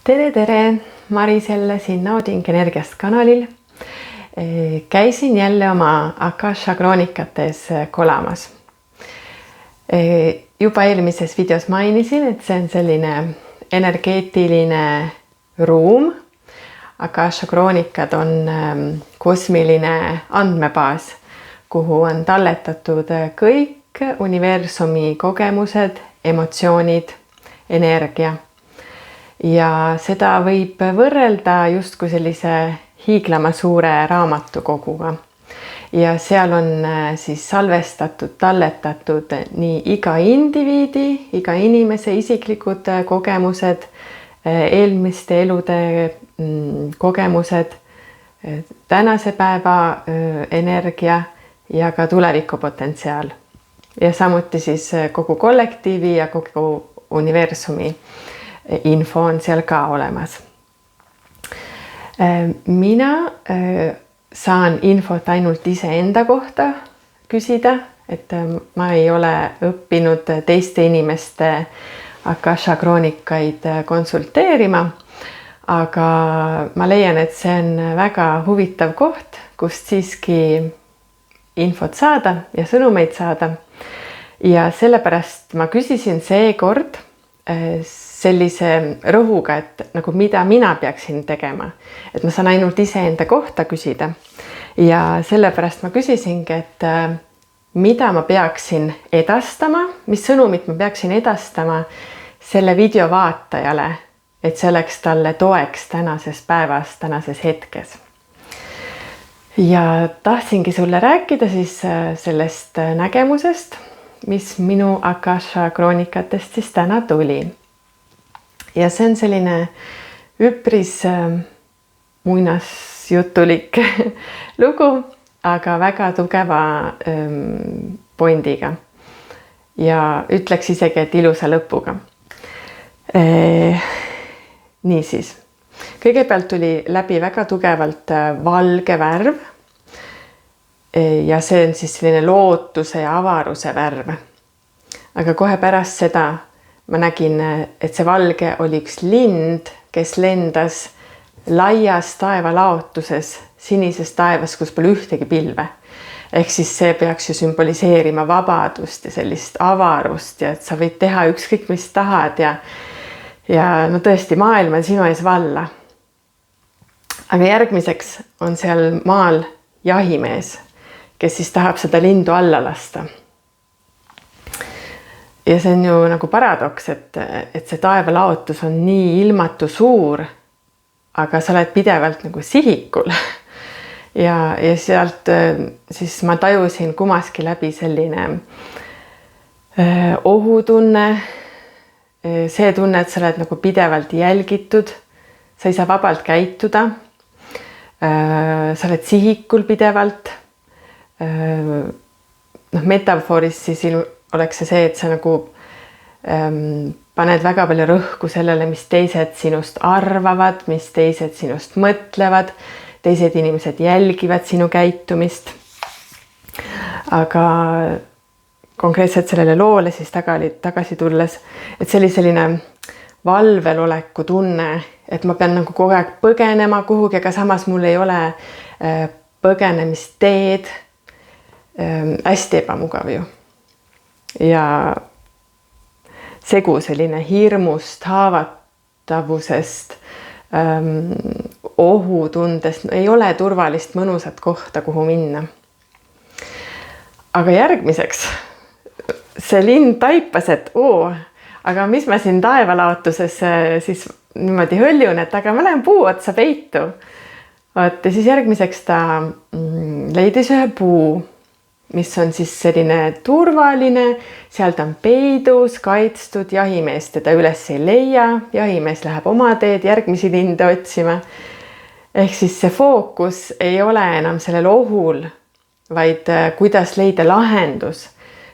Tere! Maris jälle siin Nauding Energiast kanalil. Käisin jälle oma Akasha kroonikates kolamas. Juba eelmises videos mainisin, et see on selline energeetiline ruum. Akasha kroonikad on kosmiline andmebaas, kuhu on talletatud kõik universumi kogemused, emotsioonid, energia. Ja seda võib võrrelda justkui sellise hiiglama suure raamatukoguga. Ja seal on siis salvestatud, talletatud nii iga indiviidi, iga inimese isiklikud kogemused, eelmiste elude kogemused, tänase päeva energia ja ka tulevikupotentsiaal. Ja samuti siis kogu kollektiivi ja kogu universumi info on seal ka olemas. Mina saan infot ainult iseenda kohta küsida, et ma ei ole õppinud teiste inimeste Akasha kroonikaid konsulteerima, aga ma leian, et see on väga huvitav koht, kust siiski infot saada ja sõnumeid saada. Ja sellepärast ma küsisin seekord sellise rõhuga, et nagu mida mina peaksin tegema, et ma saan ainult iseenda kohta küsida. Ja sellepärast ma küsisingi, et mida ma peaksin edastama, mis sõnumit ma peaksin edastama selle video vaatajale, et see oleks talle toeks tänases päevas, tänases hetkes. Ja tahtsingi sulle rääkida siis sellest nägemusest, mis minu Akasha kroonikatest siis täna tuli. Ja see on selline üpris muinasjutulik lugu, aga väga tugeva pointiga. Ja ütleks isegi, et ilusa lõpuga. Niisiis, kõigepealt tuli läbi väga tugevalt valge värv. Ja see on siis selline lootuse ja avaruse värv. Aga kohe pärast seda ma nägin, et see valge oli üks lind, kes lendas laias taevalaotuses, sinises taevas, kus pole ühtegi pilve. Ehk siis see peaks ju sümboliseerima vabadust ja sellist avarust ja et sa võid teha ükskõik mis tahad ja no tõesti, maailm on sinu ees valla. Aga järgmiseks on seal maal jahimees, kes siis tahab seda lindu alla lasta. Ja see on ju nagu paradoks, et see taevalaotus on nii ilmatu suur, aga sa oled pidevalt nagu sihikul. Ja sealt siis ma tajusin kumaski läbi selline ohutunne, see tunne, et sa oled nagu pidevalt jälgitud, sa ei saa vabalt käituda, sa oled sihikul pidevalt. Metafooris siis oleks see, et sa nagu paned väga palju rõhku sellele, mis teised sinust arvavad, mis teised sinust mõtlevad, teised inimesed jälgivad sinu käitumist. Aga konkreetselt sellele loole siis tagasi tulles, et see oli selline valveloleku tunne, et ma pean nagu kogu aeg põgenema kuhugi, aga samas mul ei ole põgenemisteed. Hästi ebamugav ju. Ja segu selline hirmust, haavatavusest, ohutundest, ei ole turvalist mõnusat kohta, kuhu minna. Aga järgmiseks see lind taipas, et aga mis ma siin taevalaotuses siis niimoodi hõljun, et aga ma lähen puu otsa peitu. Ja siis järgmiseks ta leidis ühe puu, mis on siis selline turvaline, seal ta on peidus, kaitstud, jahimees teda üles ei leia, jahimees läheb oma teed järgmisi linde otsima. Ehk siis see fookus ei ole enam sellel ohul, vaid kuidas leida lahendus.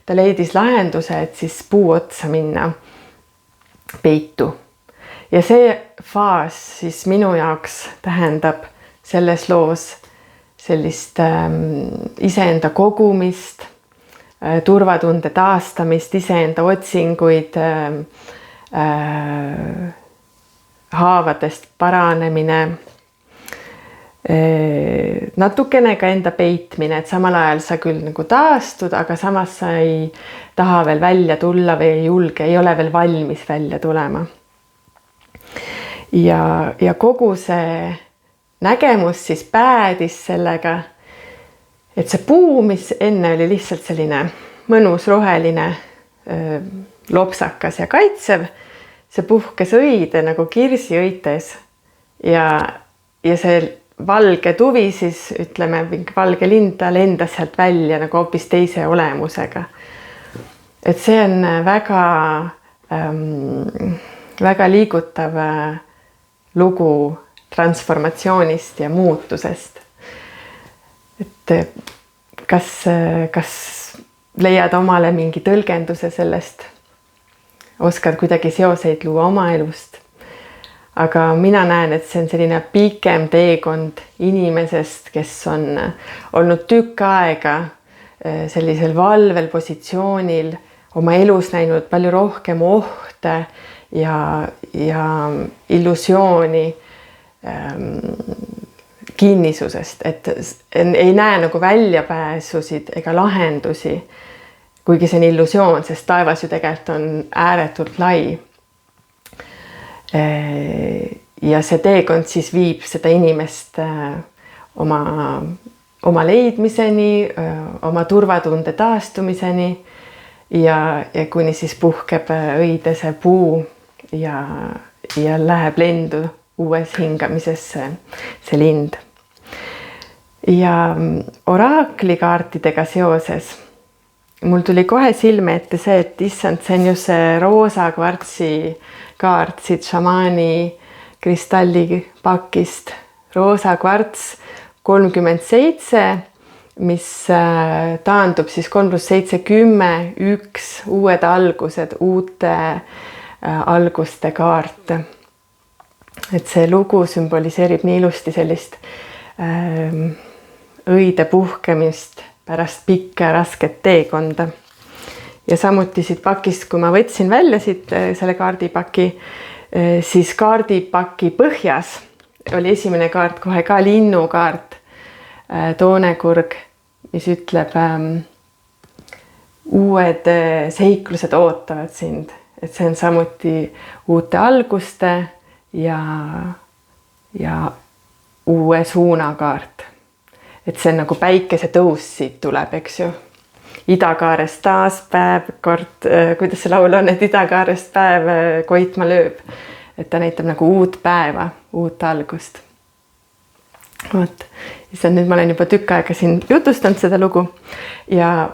Ta leidis lahenduse, et siis puu otsa minna peitu. Ja see faas siis minu jaoks tähendab selles loos sellist iseenda kogumist, turvatunde taastamist, iseenda otsinguid, haavadest paranemine, natukene ka enda peitmine, et samal ajal sa küll nagu taastud, aga samas sa ei taha veel välja tulla või ei julge, ei ole veel valmis välja tulema. Ja kogu see nägemus siis päädis sellega, et see puu, mis enne oli lihtsalt selline mõnus roheline lopsakas ja kaitsev, see puhkes õide nagu kirsiõites ja see valge tuvi siis, ütleme, valge lind, ta lendas sealt välja nagu hoopis teise olemusega. Et see on väga, väga liigutav lugu transformatsioonist ja muutusest. Et kas leiad omale mingi tõlgenduse sellest? Oskad kuidagi seoseid luua oma elust? Aga mina näen, et see on selline pikem teekond inimesest, kes on olnud tükk aega sellisel valvel positsioonil, oma elus näinud palju rohkem ohte ja illusiooni kinnisusest, et ei näe nagu väljapääsusid ega lahendusi, kuigi see on illusioon, sest taevas ju tegelikult on ääretult lai. Ja see teekond siis viib seda inimest oma leidmiseni, oma turvatunde taastumiseni ja kuni siis puhkeb õide see puu ja läheb lendu uues hingamisesse see lind. Ja oraaklikaartidega seoses mul tuli kohe silme ette see, et issand, see on just see roosa kvartsi kaart siit šamaani kristallipakist. Roosa kvarts 37, mis taandub siis 3 + 7 = 10, 1, uued algused, uute alguste kaart. Et see lugu sümboliseerib nii ilusti sellist õide puhkemist pärast pikka rasket teekonda. Ja samuti siit pakist, kui ma võtsin välja siit selle kaardipaki, siis kaardipaki põhjas oli esimene kaart kohe ka linnukaart, toonekurg, mis ütleb, uued seiklused ootavad sind. Et see on samuti uute alguste ja uue suunakaart. Et see on nagu päikese tõus siit tuleb, eks ju. Idakaarest taas päev, kuidas see laul on, et idakaarest päev koitma lööb. Et ta näitab nagu uut päeva, uut algust. Võt. Ja nüüd ma olen juba tükk aega siin jutustanud seda lugu. Ja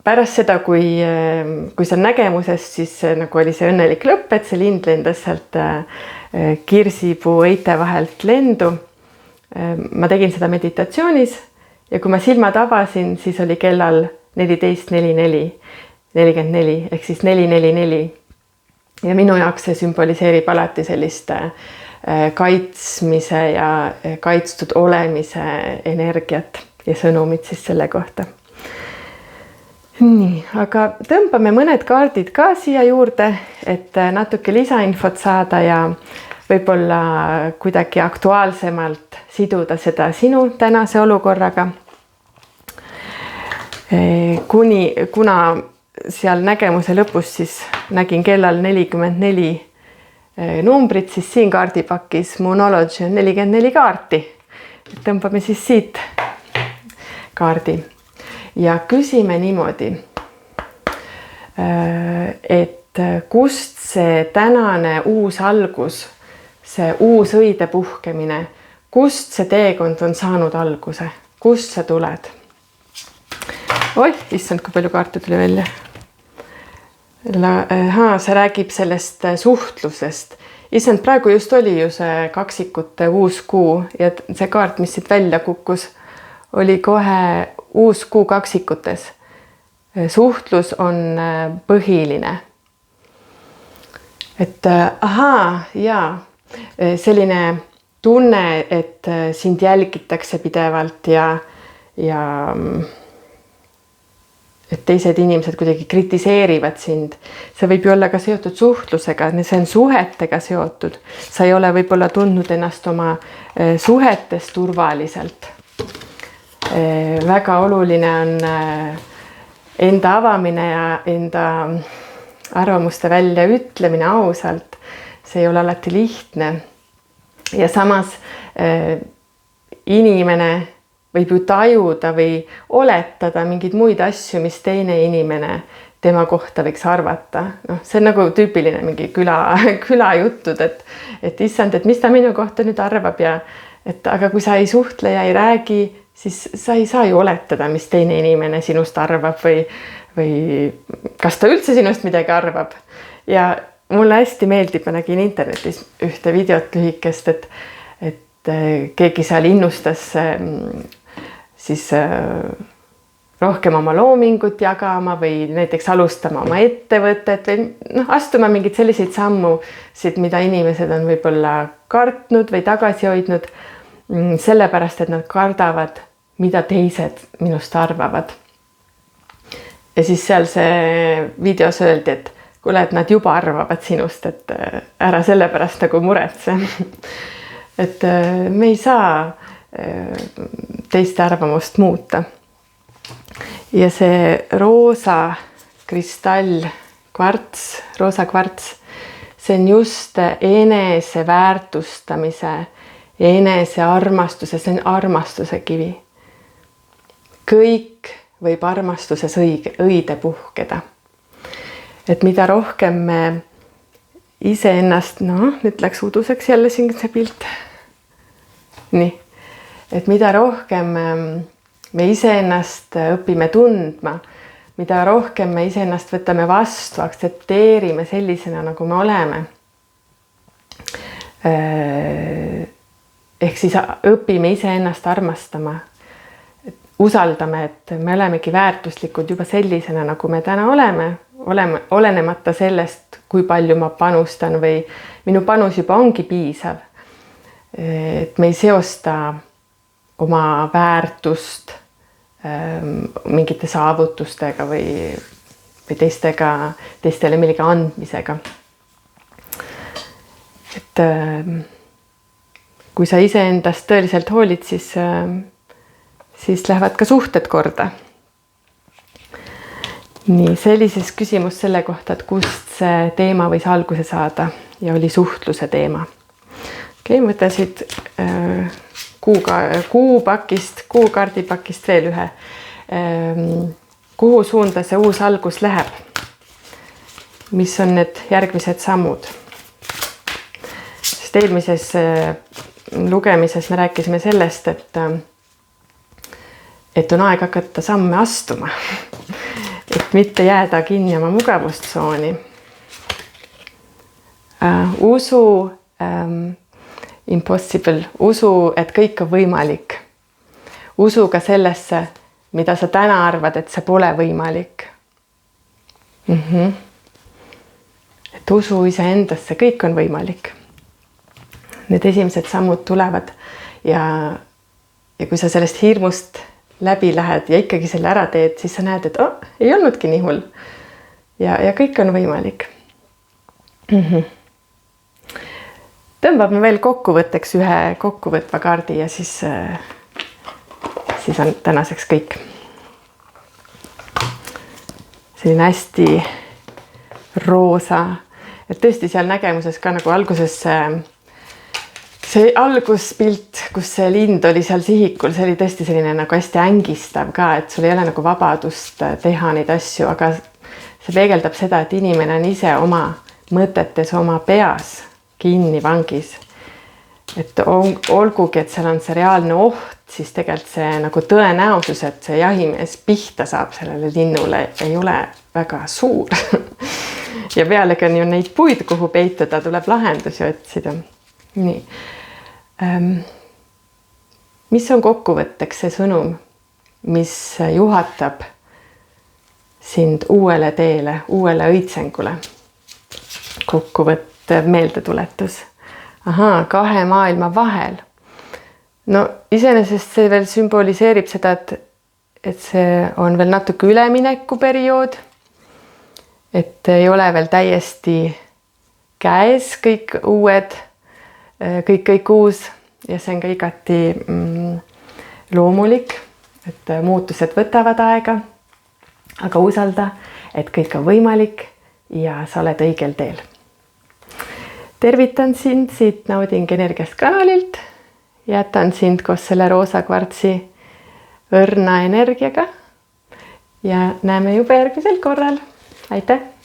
pärast seda, kui see on nägemuses, siis nagu oli see õnnelik lõpp, et see lind lendas sealt kirsipuu õite vahelt lendu. Ma tegin seda meditatsioonis ja kui ma silmad avasin, siis oli kellal 14.44, 44 ehk siis 444. Ja minu jaoks see sümboliseerib alati sellist kaitsmise ja kaitstud olemise energiat ja sõnumit siis selle kohta. Nii, aga tõmbame mõned kaardid ka siia juurde, et natuke lisainfot saada ja võib-olla kuidagi aktuaalsemalt siduda seda sinu tänase olukorraga. Kuna seal nägemuse lõpus siis nägin kellal 44 numbrit, siis siin kaardipakis Moonology on 44 kaarti. Tõmbame siis siit kaardi ja küsime niimoodi, et kust see tänane uus algus, see uus õide puhkemine, kust see teekond on saanud alguse, kust sa tuled? Oi, issand, kui palju kaarte tuli välja. See räägib sellest suhtlusest. Issand, praegu just oli ju see kaksikute uus kuu ja see kaart, mis siit välja kukkus, oli kohe uus kuu kaksikutes. Suhtlus on põhiline. Et selline tunne, et sind jälgitakse pidevalt ja et teised inimesed kuidagi kritiseerivad sind. See võib ju olla ka seotud suhtlusega, see on suhetega seotud. Sa ei ole võib-olla tundnud ennast oma suhetes turvaliselt. Väga oluline on enda avamine ja enda arvamuste väljaütlemine ausalt. See ei ole alati lihtne. Ja samas inimene võib ju tajuda või oletada mingeid muid asju, mis teine inimene tema kohta võiks arvata. No, see on nagu tüüpiline mingi küla jutud, et issand, et mis ta minu kohta nüüd arvab ja aga kui sa ei suhtle ja ei räägi, siis sa ei saa ju oletada, mis teine inimene sinust arvab või kas ta üldse sinust midagi arvab. Ja mulle hästi meeldib, ma nägin internetis ühte videot lühikest, et keegi seal innustas siis rohkem oma loomingut jagama või näiteks alustama oma ettevõtet või astuma mingeid selliseid sammusid, mida inimesed on võib-olla kartnud või tagasi hoidnud, sellepärast, et nad kardavad, mida teised minust arvavad. Ja siis seal see videos öeldi, et kuule, et nad juba arvavad sinust, et ära sellepärast nagu muretse. Et me ei saa teiste arvamust muuta. Ja see roosa kristall, roosa kvarts, see on just enese väärtustamise, enese armastuse, see on armastuse kivi. Kõik võib armastuses õide puhkeda. Et mida rohkem me iseennast, nüüd läks uduseks jälle siin see pilt. Nii, et mida rohkem me iseennast õpime tundma, mida rohkem me iseennast võtame vastu, aktsepteerime sellisena, nagu me oleme. Ehk siis õpime iseennast armastama, usaldame, et me olemegi väärtuslikud juba sellisena, nagu me täna oleme, olenemata sellest, kui palju ma panustan või minu panus juba ongi piisav. Et me ei seosta oma väärtust mingite saavutustega või teistele millegi andmisega. Et kui sa iseendast tõeliselt hoolid, siis lähevad ka suhted korda. Nii, sellises küsimus selle kohta, et kust see teema võis alguse saada ja oli suhtluse teema. Okei, võtan siit kuukaardipakist veel ühe. Kuhu suunda see uus algus läheb? Mis on need järgmised sammud? Sest eelmises lugemises me rääkisime sellest, et on aeg hakata samme astuma. Et mitte jääda kinni oma mugavustsooni. Usu impossible, usu, et kõik on võimalik. Usu ka sellesse, mida sa täna arvad, et see pole võimalik. Et usu iseendasse, kõik on võimalik. Need esimesed sammud tulevad ja kui sa sellest hirmust läbi lähed ja ikkagi selle ära teed, siis sa näed, et ei olnudki nii hull. Ja kõik on võimalik. Tõmbame veel kokkuvõtteks ühe kokkuvõtva kaardi ja siis on tänaseks kõik. Selline hästi roosa, et tõesti seal nägemuses ka nagu alguses see alguspilt, kus see lind oli seal sihikul, see oli tõesti selline nagu hästi ängistav ka, et sul ei ole nagu vabadust teha neid asju, aga see peegeldab seda, et inimene on ise oma mõtetes, oma peas kinni vangis. Et olgugi, et seal on see reaalne oht, siis tegelikult see nagu tõenäosus, et see jahimees pihta saab sellele linnule, ei ole väga suur. Ja pealegi on ju neid puid, kuhu peituda, tuleb lahendusi otsida. Nii. Mis on kokkuvõtteks see sõnum, mis juhatab sind uuele teele, uuele õitsengule? Kokkuvõttev meeldetuletus. Kahe maailma vahel. No iseenesest see veel sümboliseerib seda, et see on veel natuke üleminekuperiood, et ei ole veel täiesti käes kõik uued, kõik uus ja see on ka igati loomulik, et muutused võtavad aega, aga usalda, et kõik on võimalik ja sa oled õigel teel. Tervitan sind siit Nauding Energiast kanalilt, jätan sind koos selle roosa kvartsi õrna energiaga ja näeme juba järgmisel korral. Aitäh!